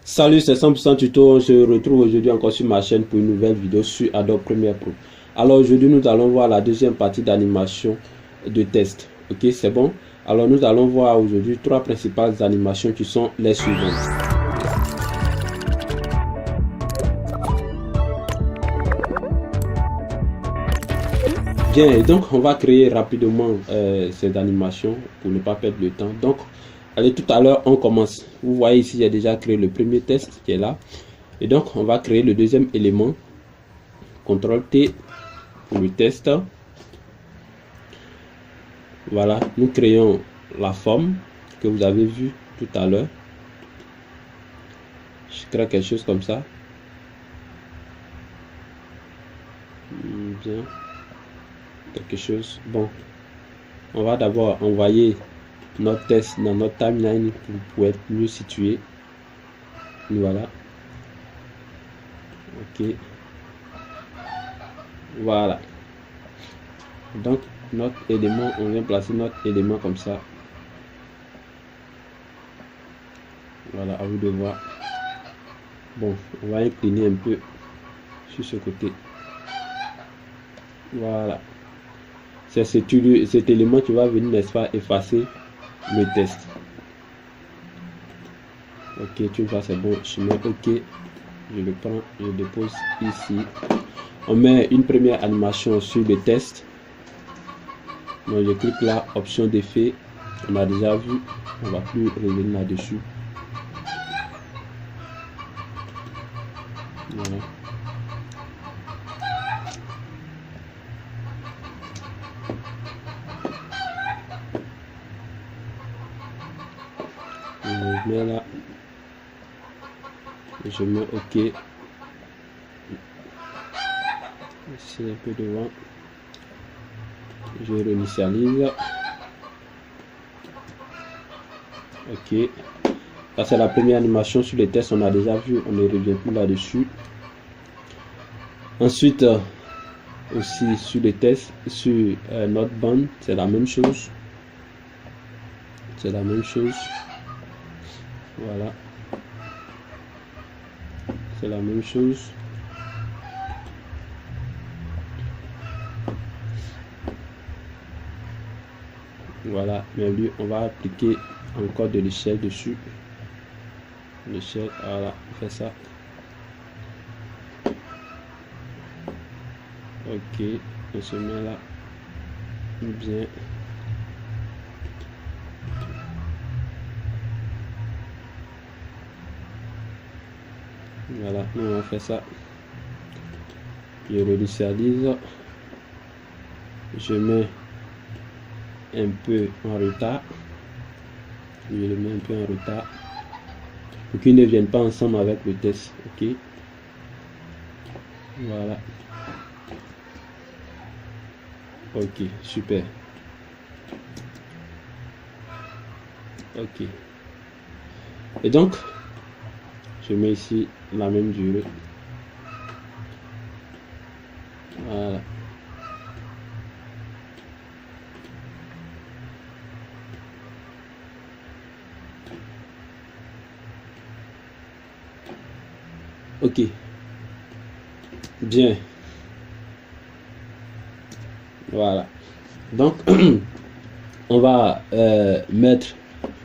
Salut, c'est 100% Tuto. On se retrouve aujourd'hui encore sur ma chaîne pour une nouvelle vidéo sur Adobe Premiere Pro. Alors aujourd'hui, nous allons voir la deuxième partie d'animation de test. Ok, c'est bon. Alors nous allons voir aujourd'hui trois principales animations qui sont les suivantes. Bien, et donc on va créer rapidement ces animations pour ne pas perdre le temps. Donc, allez, tout à l'heure, on commence. Vous voyez ici, j'ai déjà créé le premier test qui est là. Et donc, on va créer le deuxième élément. CTRL-T pour le test. Voilà, nous créons la forme que vous avez vue tout à l'heure. Je crée quelque chose comme ça. Bien. Quelque chose. Bon. On va d'abord envoyer notre test dans notre timeline pour être mieux situé. Voilà. Ok. Voilà. Donc, notre élément, on vient placer notre élément comme ça. Voilà, à vous de voir. Bon, on va incliner un peu sur ce côté. Voilà. C'est cet élément qui va venir, n'est-ce pas, effacer le test. Ok, tu vois, c'est bon. Je mets OK. Je le prends, je le dépose ici. On met une première animation sur le test. Donc, je clique là, option d'effet. On a déjà vu. On va plus revenir là-dessus. Voilà. Je mets là. Je mets OK. Ici un peu devant. Je réinitialise. OK. Ça c'est la première animation sur les tests. On a déjà vu. On ne revient plus là-dessus. Ensuite, aussi sur les tests, sur notre bande, c'est la même chose. C'est la même chose. Voilà. C'est la même chose. Voilà, mais lui, on va appliquer encore de l'échelle dessus. L'échelle, voilà, on fait ça. Ok, on se met là. Bien. Voilà, nous on fait ça. Je réinitialise. Je mets un peu en retard. Je le mets un peu en retard pour qu'ils ne viennent pas ensemble avec le test. Ok. Voilà. Ok, super. Ok. Et donc, je mets ici la même durée. Voilà. Ok. Bien. Voilà. Donc, on va mettre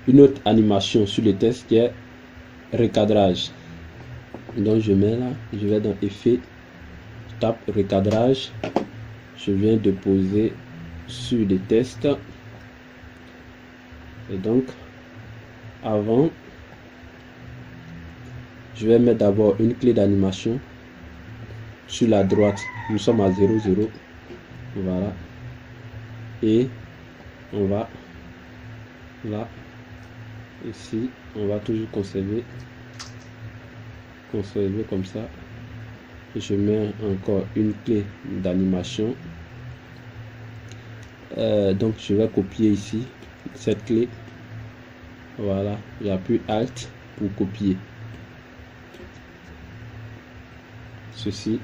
une autre animation sur le test qui est recadrage. Donc, je mets là, je vais dans effet, je tape recadrage. Je viens de poser sur les tests. Et donc, avant, je vais mettre d'abord une clé d'animation sur la droite. Nous sommes à 0, 0. Voilà. Et on va là, ici, on va toujours conserver comme ça. Je mets encore une clé d'animation. Donc je vais copier ici cette clé. Voilà, j'appuie Alt pour copier ceci.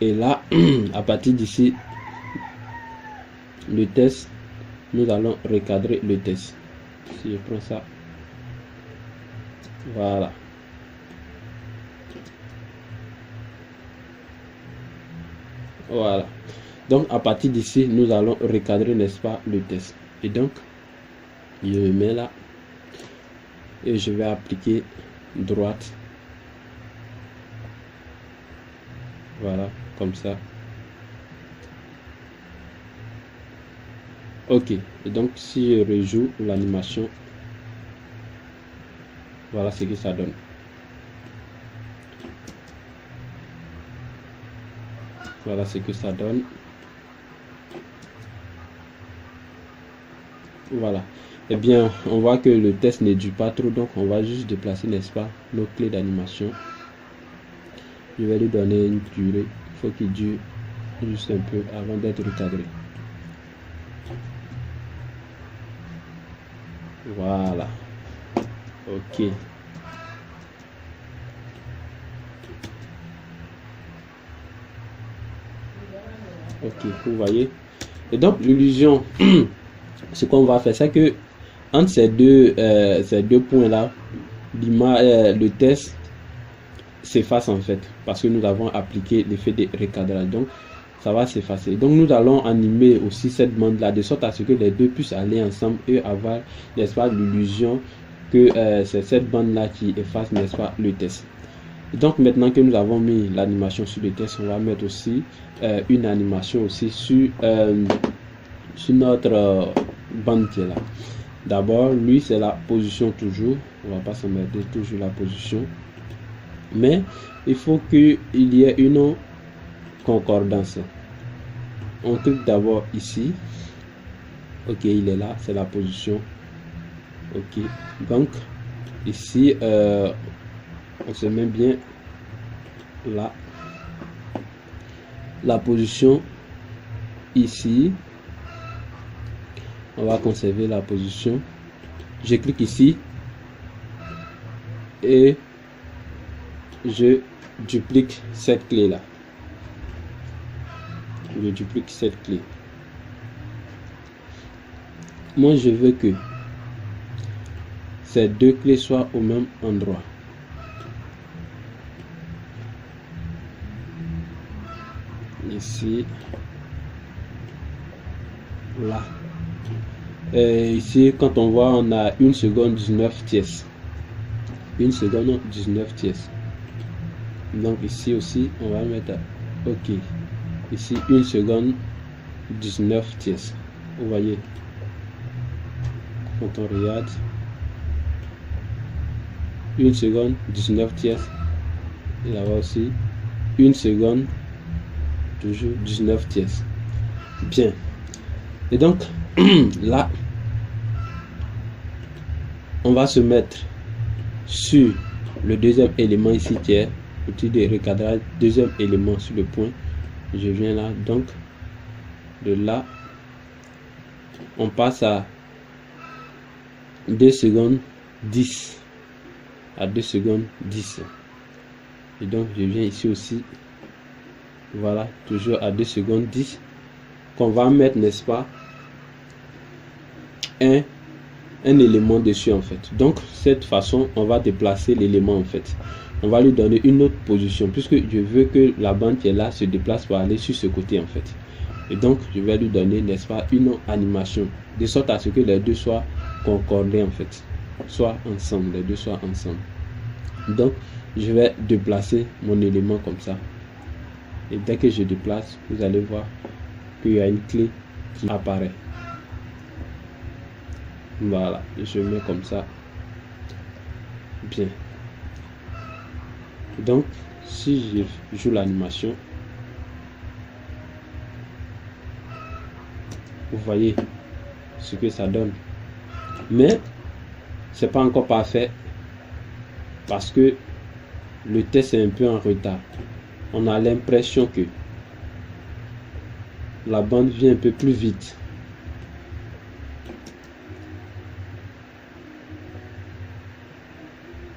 Et là, à partir d'ici, le test, nous allons recadrer le test. Si je prends ça, voilà. Voilà. Donc à partir d'ici, nous allons recadrer, n'est-ce pas, le test. Et donc, je le mets là. Et je vais appliquer droite. Voilà, comme ça. Ok. Et donc, si je rejoue l'animation, voilà ce que ça donne. Voilà ce que ça donne. Voilà. Eh bien, on voit que le test ne dure pas trop, donc on va juste déplacer, n'est-ce pas, nos clés d'animation. Je vais lui donner une durée. Il faut qu'il dure juste un peu avant d'être recadré. Voilà. Ok. Ok, vous voyez. Et donc, l'illusion, ce qu'on va faire, c'est que entre ces deux points-là, le test s'efface en fait, parce que nous avons appliqué l'effet de recadrage. Donc, ça va s'effacer. Donc, nous allons animer aussi cette bande-là, de sorte à ce que les deux puissent aller ensemble et avoir, n'est-ce pas, l'illusion que c'est cette bande-là qui efface, n'est-ce pas, le test. Donc maintenant que nous avons mis l'animation sur le test, on va mettre aussi une animation aussi sur notre bande qui est là. D'abord, lui c'est la position toujours, on va pas se mettre toujours la position, mais il faut qu'il y ait une concordance. On clique d'abord ici, ok, il est là, c'est la position, ok, donc ici on se met bien là, la position ici, on va conserver la position, je clique ici et je duplique cette clé là, je duplique cette clé. Moi je veux que ces deux clés soient au même endroit. Ici, là. Et ici, quand on voit, on a 1 seconde 19 tiers. 1 seconde 19 tiers. Donc ici aussi, on va mettre OK. Ici, 1 seconde 19 tiers. Vous voyez, quand on regarde, 1 seconde 19 tiers. Et là-bas aussi, 1 seconde toujours 19 tiers. Bien. Et donc là on va se mettre sur le deuxième élément ici qui est outil de recadrage, deuxième élément sur le point. Je viens là, donc de là on passe à 2 secondes 10, à 2 secondes 10, et donc je viens ici aussi, voilà, toujours à 2 secondes 10, qu'on va mettre, n'est-ce pas, un élément dessus en fait. Donc cette façon on va déplacer l'élément en fait, on va lui donner une autre position puisque je veux que la bande qui est là se déplace pour aller sur ce côté en fait. Et donc je vais lui donner, n'est-ce pas, une animation de sorte à ce que les deux soient concordés en fait, soit ensemble, les deux soient ensemble. Donc je vais déplacer mon élément comme ça, et dès que je déplace, vous allez voir qu'il y a une clé qui apparaît. Voilà, je mets comme ça. Bien. Donc si je joue l'animation, vous voyez ce que ça donne, mais c'est pas encore parfait parce que le test est un peu en retard. On a l'impression que la bande vient un peu plus vite.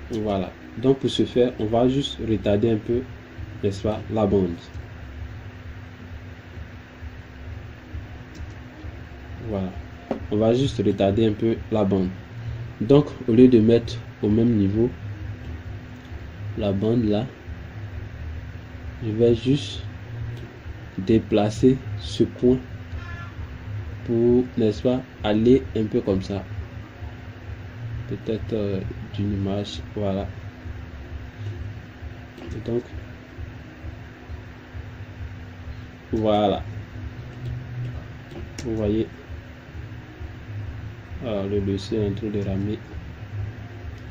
Voilà, donc pour ce faire, on va juste retarder un peu, n'est-ce pas, la bande. Voilà, on va juste retarder un peu la bande. Donc au lieu de mettre au même niveau la bande là, je vais juste déplacer ce point pour, n'est-ce pas, aller un peu comme ça. Peut-être d'une image, voilà. Et donc, voilà. Vous voyez, alors le dossier est en train de ramer.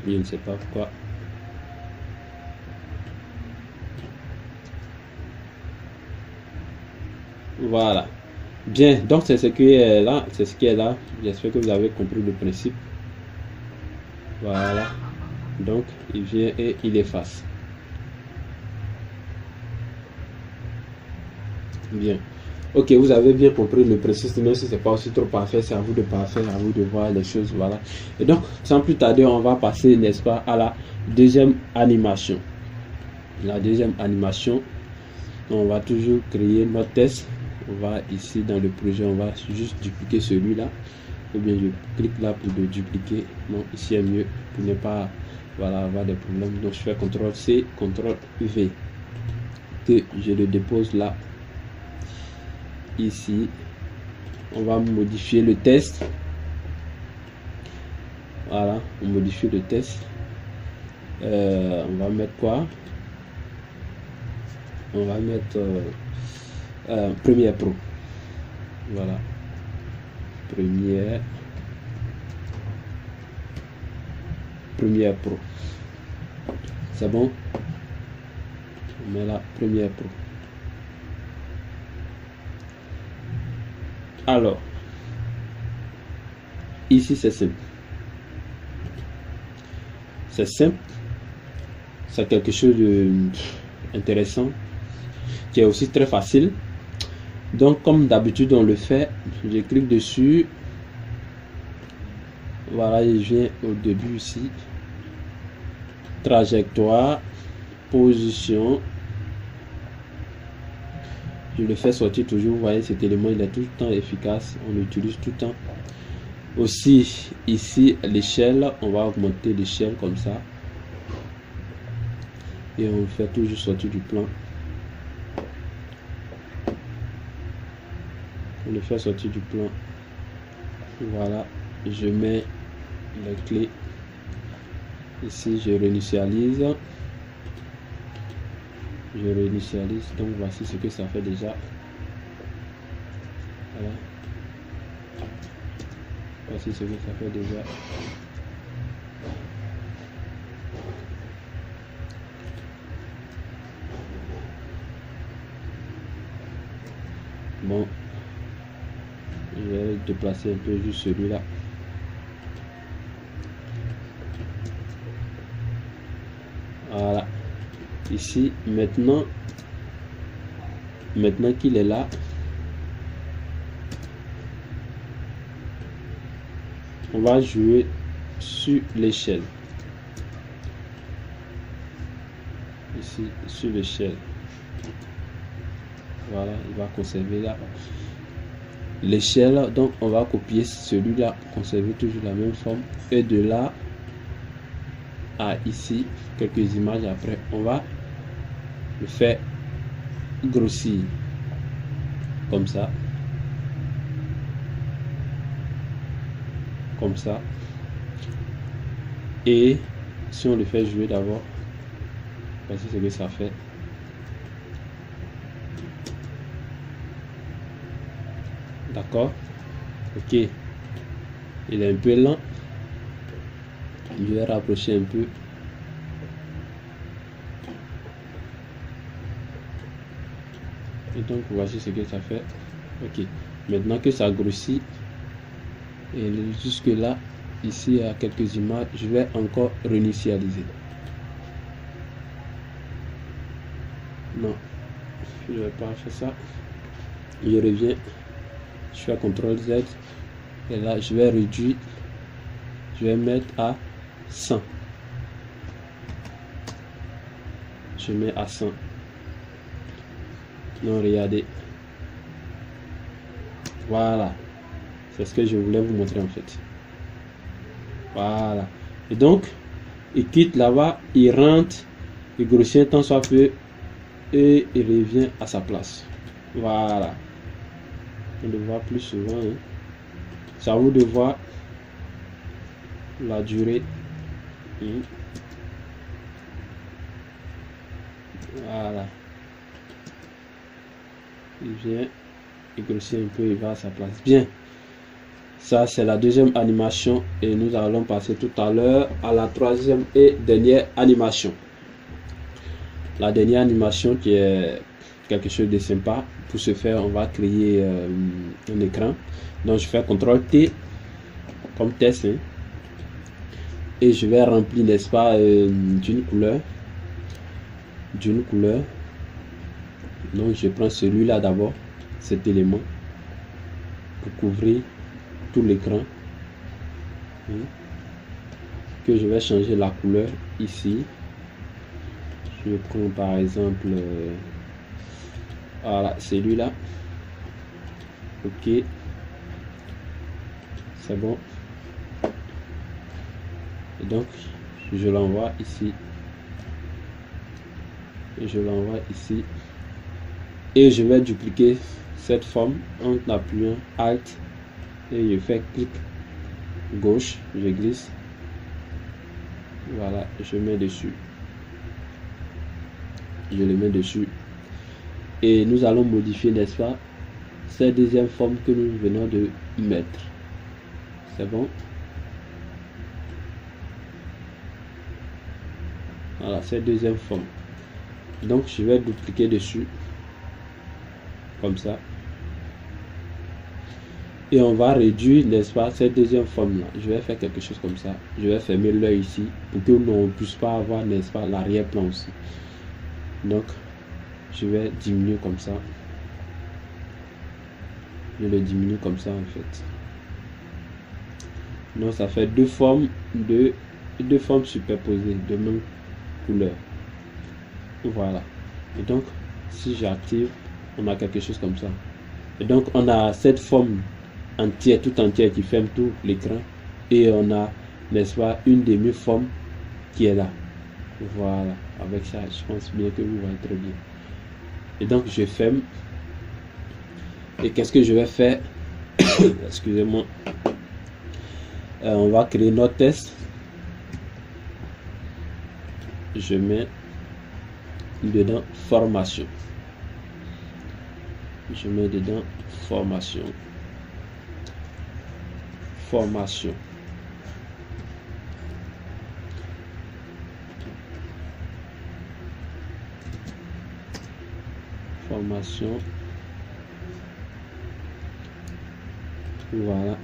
Je ne sais pas pourquoi. Voilà. Bien, donc c'est ce qui est là, c'est ce qui est là. J'espère que vous avez compris le principe. Voilà. Donc il vient et il efface. Bien. Ok, vous avez bien compris le principe, même si c'est pas aussi trop parfait, c'est à vous de parfaire, à vous de voir les choses, voilà. Et donc, sans plus tarder, on va passer, n'est-ce pas, à la deuxième animation. La deuxième animation, on va toujours créer notre test. On va ici dans le projet, on va juste dupliquer celui-là. Ou bien je clique là pour le dupliquer. Non, ici est mieux pour ne pas, voilà, avoir des problèmes. Donc je fais CTRL-C, CTRL-V. Que je le dépose là. Ici, on va modifier le test. Voilà, on modifie le test. On va mettre quoi? On va mettre Premiere Pro. Voilà, Premiere Pro. C'est bon? On met la Premiere Pro. Alors, ici c'est simple. C'est simple. C'est quelque chose d'intéressant qui est aussi très facile. Donc, comme d'habitude, on le fait. Je clique dessus. Voilà, je viens au début ici. Trajectoire, position. Je le fais sortir toujours. Vous voyez, cet élément il est tout le temps efficace. On l'utilise tout le temps. Aussi, ici, l'échelle. On va augmenter l'échelle comme ça. Et on le fait toujours sortir du plan. On le fait sortir du plan. Voilà. Je mets les clés. Ici, je réinitialise. Je réinitialise. Donc, voici ce que ça fait déjà. Voilà. Voici ce que ça fait déjà. Bon. Je vais déplacer un peu juste celui-là. Voilà. Ici, maintenant qu'il est là, on va jouer sur l'échelle. Ici, sur l'échelle. Voilà, il va conserver là. L'échelle, donc on va copier celui-là, conserver toujours la même forme. Et de là à ici, quelques images après, on va le faire grossir comme ça, et si on le fait jouer d'abord, voici ce que ça fait. D'accord, ok, il est un peu lent, je vais rapprocher un peu. Et donc voici ce que ça fait. Ok, maintenant que ça grossit, et jusque là, ici il y a quelques images, je vais encore réinitialiser. Non, je ne vais pas faire ça. Je reviens, je fais CTRL Z, et là je vais réduire, je vais mettre à 100. Je mets à 100. Non, regardez. Voilà. C'est ce que je voulais vous montrer en fait. Voilà. Et donc, il quitte là-bas, il rentre, il grossit un temps soit peu et il revient à sa place. Voilà. On le voit plus souvent. Hein. C'est à vous de voir la durée. Voilà. Il vient, il grossit un peu, il va à sa place. Bien. Ça, c'est la deuxième animation et nous allons passer tout à l'heure à la troisième et dernière animation. La dernière animation qui est quelque chose de sympa. Pour ce faire, on va créer un écran. Donc, je fais CTRL-T comme test. Hein, et je vais remplir, n'est-ce pas, d'une couleur. Donc, je prends celui-là d'abord, cet élément, pour couvrir tout l'écran. Que je vais changer la couleur ici. Je prends par exemple voilà, celui-là. Ok, c'est bon. Et donc je l'envoie ici. Je l'envoie ici. Et je vais dupliquer cette forme en appuyant Alt et je fais clic gauche, je glisse. Voilà, je mets dessus. Je le mets dessus. Et nous allons modifier, n'est-ce pas, cette deuxième forme que nous venons de mettre. C'est bon. Voilà, cette deuxième forme. Donc, je vais dupliquer dessus. Comme ça. Et on va réduire, n'est-ce pas, cette deuxième forme là. Je vais faire quelque chose comme ça. Je vais fermer l'œil ici pour que l'on ne puisse pas avoir, n'est-ce pas, l'arrière-plan aussi. Donc, je vais diminuer comme ça. Je le diminue comme ça en fait. Donc, ça fait deux formes superposées de même couleur. Voilà. Et donc, si j'active, on a quelque chose comme ça. Et donc, on a cette forme entière, tout entière qui ferme tout l'écran. Et on a, n'est-ce pas, une demi-forme qui est là. Voilà. Avec ça, je pense bien que vous voyez très bien. Et donc, je ferme. Et qu'est-ce que je vais faire? Excusez-moi. On va créer notre test. Je mets dedans formation. Je mets dedans formation. Formation. Formation. Voilà.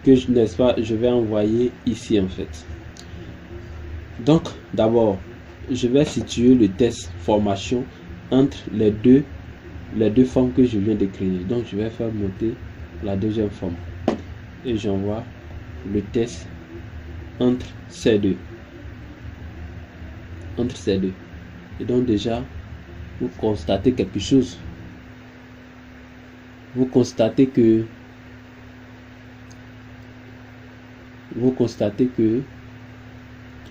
Que je, n'est-ce pas, je vais envoyer ici en fait. Donc, d'abord, je vais situer le test formation entre les deux formes que je viens de créer. Donc, je vais faire monter la deuxième forme. Et j'envoie le test entre ces deux. Entre ces deux. Et donc, déjà, vous constatez quelque chose. Vous constatez que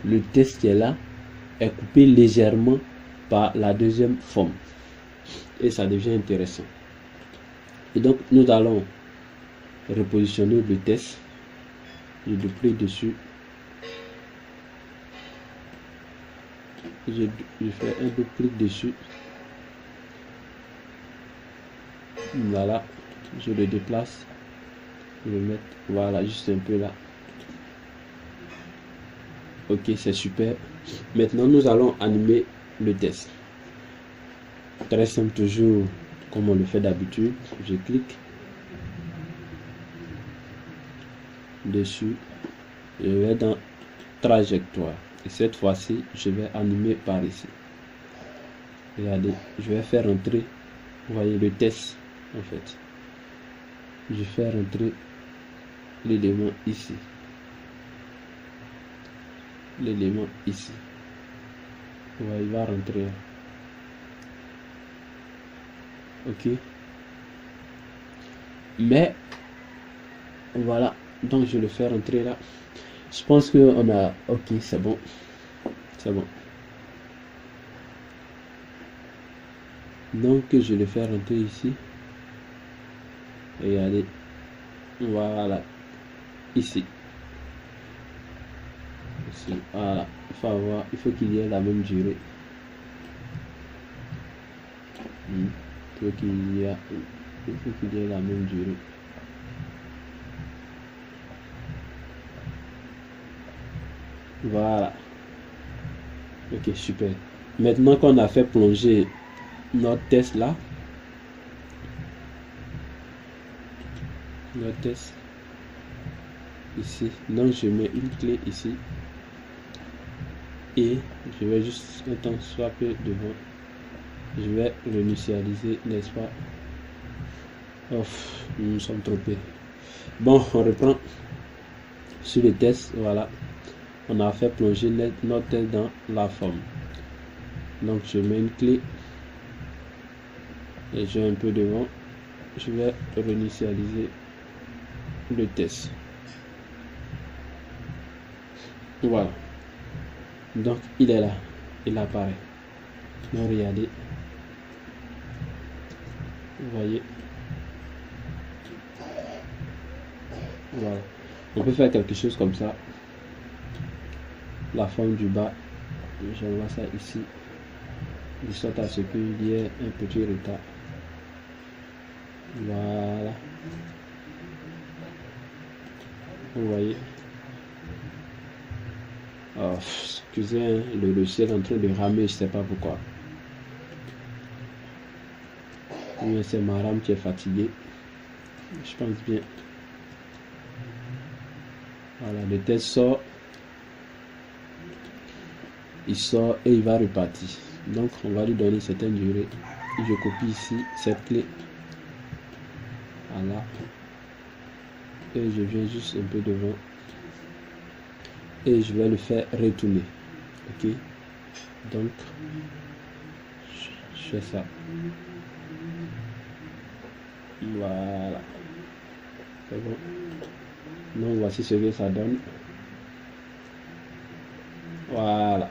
le test qui est là est coupé légèrement par la deuxième forme. Et ça devient intéressant. Et donc, nous allons repositionner le test. Je duplique dessus. Je fais un double clic dessus. Voilà. Je le déplace. Je le mets, voilà, juste un peu là. Ok, c'est super. Maintenant, nous allons animer le test. Très simple, toujours comme on le fait d'habitude. Je clique dessus. Je vais dans trajectoire. Et cette fois-ci, je vais animer par ici. Regardez, je vais faire entrer, vous voyez, le test en fait. Je fais rentrer l'élément ici. L'élément ici. Ouais, il va rentrer là. Ok. Mais voilà, donc je le fais rentrer là. Je pense que on a. Ok, c'est bon. C'est bon. Donc je le fais rentrer ici. Regardez. Voilà. Ici. Voilà. Il faut qu'il y ait la même durée. Il faut qu'il y ait la même durée. Voilà. Ok, super. Maintenant qu'on a fait plonger notre test là, notre test ici, donc je mets une clé ici et je vais juste un temps swapper devant. Je vais réinitialiser, n'est-ce pas? Ouf, nous nous sommes trompés. Bon, on reprend sur les tests. Voilà, on a fait plonger notre test dans la forme. Donc je mets une clé et j'ai un peu devant. Je vais réinitialiser le test. Voilà, donc il est là, il apparaît. Donc regardez, vous voyez. Voilà, on peut faire quelque chose comme ça. La forme du bas, j'envoie ça ici, de sorte à ce qu'il y ait un petit retard. Voilà, vous voyez. Oh, excusez, hein, le logiciel est en train de ramer, je sais pas pourquoi. Mais c'est ma RAM qui est fatiguée, je pense bien. Voilà, le test sort. Il sort et il va repartir. Donc on va lui donner certaines durées. Je copie ici cette clé. Voilà. Et je viens juste un peu devant. Et je vais le faire retourner. Ok. Donc je fais ça. Voilà. C'est bon. Donc voici ce que ça donne. Voilà.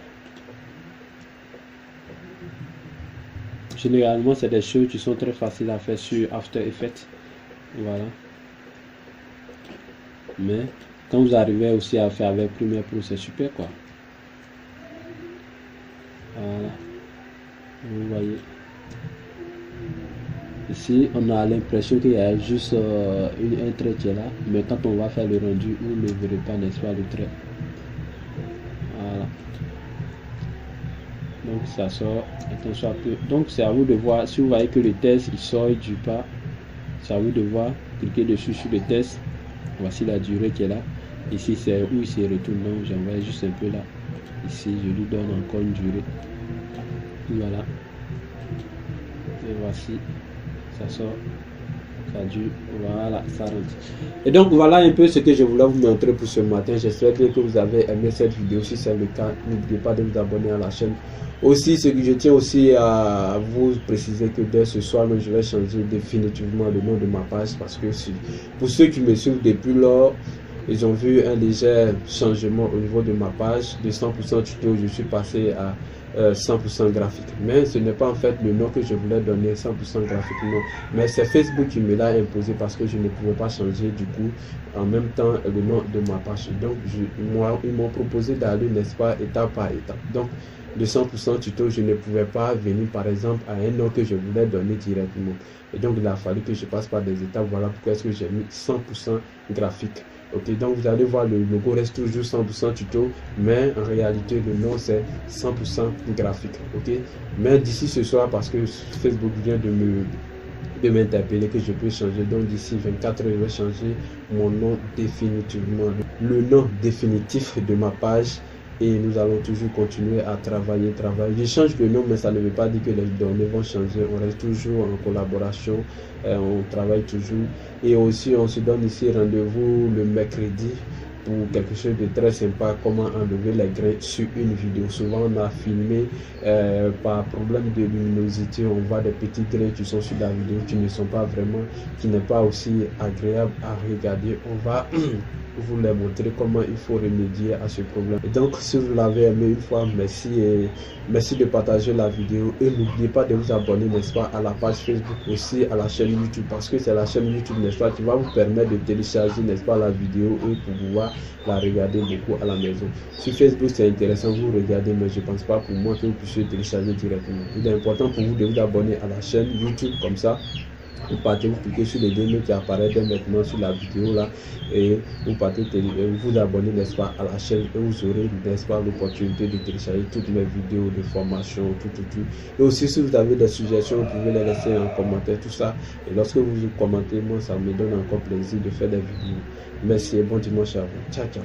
Généralement, c'est des choses qui sont très faciles à faire sur After Effects. Voilà. Mais quand vous arrivez aussi à faire avec Premiere Pro, c'est super quoi. Voilà. Vous voyez. Ici, on a l'impression qu'il y a juste un trait qui est là. Mais quand on va faire le rendu, vous ne verrez pas, n'est-ce pas, le trait. Voilà. Donc ça sort. Donc c'est à vous de voir. Si vous voyez que le test il sort du pas, c'est à vous de voir. Cliquez dessus sur le test. Voici la durée qui est là. Ici c'est où il se retourne. Donc j'envoie juste un peu là. Ici je lui donne encore une durée. Voilà. Et voici. Ça sort. Ça dure. Voilà, ça rentre. Et donc voilà un peu ce que je voulais vous montrer pour ce matin. J'espère bien que vous avez aimé cette vidéo. Si c'est le cas, n'oubliez pas de vous abonner à la chaîne. Aussi, ce que je tiens aussi à vous préciser que dès ce soir, je vais changer définitivement le nom de ma page parce que pour ceux qui me suivent depuis lors, ils ont vu un léger changement au niveau de ma page. De 100% tuto, je suis passé à 100% graphique. Mais ce n'est pas en fait le nom que je voulais donner, 100% graphique, non. Mais c'est Facebook qui me l'a imposé parce que je ne pouvais pas changer du coup en même temps le nom de ma page. Donc ils m'ont proposé d'aller, n'est-ce pas, étape par étape. Donc de 100% tuto, je ne pouvais pas venir par exemple à un nom que je voulais donner directement. Et donc il a fallu que je passe par des étapes. Voilà pourquoi est-ce que j'ai mis 100% graphique. Ok, donc vous allez voir, le logo reste toujours 100% tuto, mais en réalité le nom c'est 100% graphique. Ok, mais d'ici ce soir, parce que Facebook vient de m'interpeller que je peux changer, donc d'ici 24 heures je vais changer mon nom définitivement, le nom définitif de ma page. Et nous allons toujours continuer à travailler. Je change le nom, mais ça ne veut pas dire que les données vont changer. On reste toujours en collaboration, on travaille toujours. Et aussi, on se donne ici rendez-vous le mercredi pour quelque chose de très sympa, comment enlever les grains sur une vidéo. Souvent, on a filmé par problème de luminosité, on voit des petits grains qui sont sur la vidéo qui ne sont pas vraiment, qui n'est pas aussi agréable à regarder. On va vous les montrer comment il faut remédier à ce problème. Et donc, si vous l'avez aimé une fois, merci et merci de partager la vidéo et n'oubliez pas de vous abonner, n'est-ce pas, à la page Facebook, aussi à la chaîne YouTube, parce que c'est la chaîne YouTube, n'est-ce pas, qui va vous permettre de télécharger, n'est-ce pas, la vidéo et pour pouvoir la regarder beaucoup à la maison. Sur Facebook, c'est intéressant, vous regardez, mais je ne pense pas pour moi que vous puissiez télécharger directement. Il est important pour vous de vous abonner à la chaîne YouTube, comme ça vous partez, vous cliquez sur les deux mots qui apparaissent maintenant sur la vidéo là et vous partez vous abonner, n'est-ce pas, à la chaîne et vous aurez, n'est-ce pas, l'opportunité de télécharger toutes mes vidéos de formation, tout. Et aussi, si vous avez des suggestions, vous pouvez les laisser en commentaire, tout ça. Et lorsque vous commentez, moi, ça me donne encore plaisir de faire des vidéos. Merci et bon dimanche à vous. Ciao, ciao.